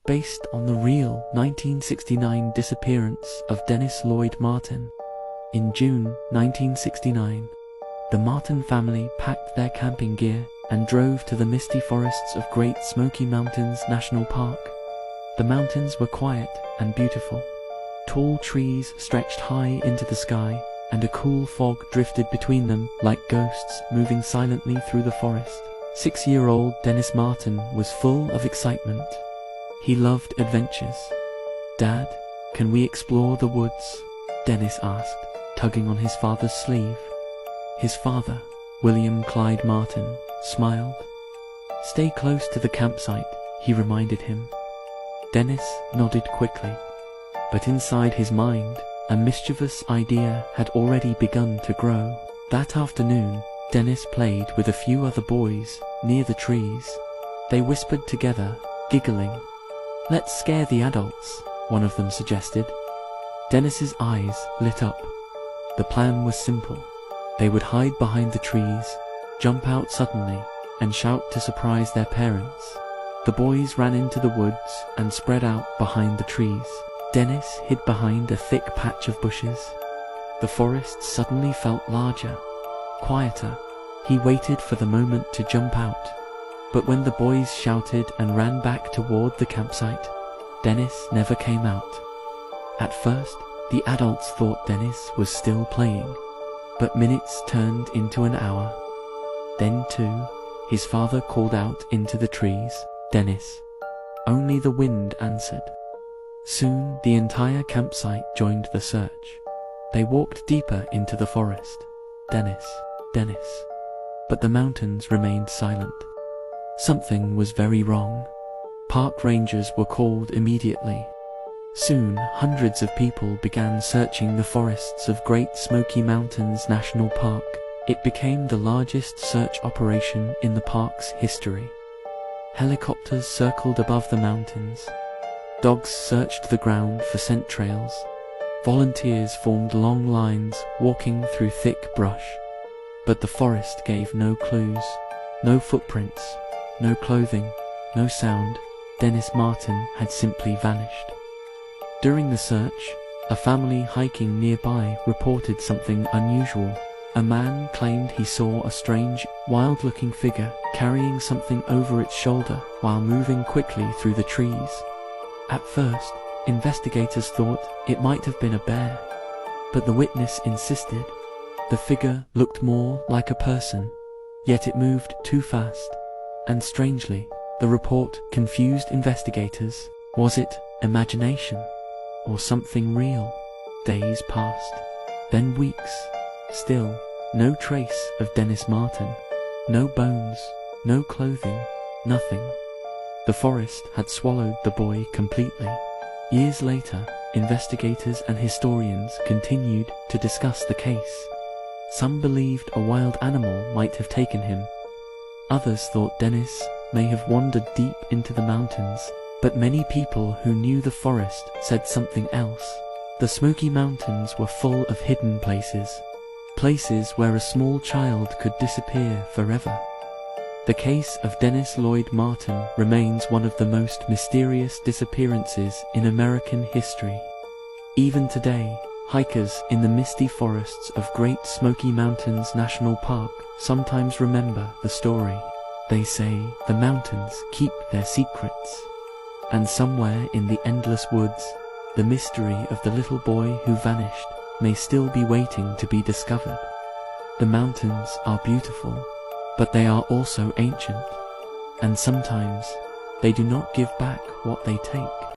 based on the real 1969 disappearance of Dennis Lloyd Martin. In June 1969, the Martin family packed their camping gear and drove to the misty forests of Great Smoky Mountains National Park. The mountains were quiet and beautiful. Tall trees stretched high into the sky, and a cool fog drifted between them like ghosts moving silently through the forest. 6-year-old Dennis Martin was full of excitement. He loved adventures. "Dad, can we explore the woods?" Dennis asked, tugging on his father's sleeve. His father, William Clyde Martin, smiled. "Stay close to the campsite," he reminded him. Dennis nodded quickly, but inside his mind, a mischievous idea had already begun to grow. That afternoon, Dennis played with a few other boys near the trees. They whispered together, giggling. "Let's scare the adults," one of them suggested. Dennis's eyes lit up. The plan was simple. They would hide behind the trees, jump out suddenly, and shout to surprise their parents. The boys ran into the woods and spread out behind the trees. Dennis hid behind a thick patch of bushes. The forest suddenly felt larger, quieter. He waited for the moment to jump out. But when the boys shouted and ran back toward the campsite, Dennis never came out. At first, the adults thought Dennis was still playing, but minutes turned into an hour. Then too, his father called out into the trees, "Dennis." Only the wind answered. Soon the entire campsite joined the search. They walked deeper into the forest. "Dennis, Dennis." But the mountains remained silent. Something was very wrong. Park rangers were called immediately. Soon, hundreds of people began searching the forests of Great Smoky Mountains National Park. It became the largest search operation in the park's history. Helicopters circled above the mountains. Dogs searched the ground for scent trails. Volunteers formed long lines, walking through thick brush. But the forest gave no clues, no footprints, no clothing, no sound. Dennis Martin had simply vanished. During the search, a family hiking nearby reported something unusual. A man claimed he saw a strange, wild-looking figure carrying something over its shoulder while moving quickly through the trees. At first, investigators thought it might have been a bear, but the witness insisted. The figure looked more like a person, yet it moved too fast. And strangely, the report confused investigators. Was it imagination or something real? Days passed, then weeks. Still, no trace of Dennis Martin. No bones, no clothing, nothing. The forest had swallowed the boy completely. Years later, investigators and historians continued to discuss the case. Some believed a wild animal might have taken him. Others thought Dennis may have wandered deep into the mountains, but many people who knew the forest said something else. The Smoky Mountains were full of hidden places. Places where a small child could disappear forever. The case of Dennis Lloyd Martin remains one of the most mysterious disappearances in American history. Even today, hikers in the misty forests of Great Smoky Mountains National Park sometimes remember the story. They say the mountains keep their secrets. And somewhere in the endless woods, the mystery of the little boy who vanished may still be waiting to be discovered. The mountains are beautiful, but they are also ancient, and sometimes they do not give back what they take.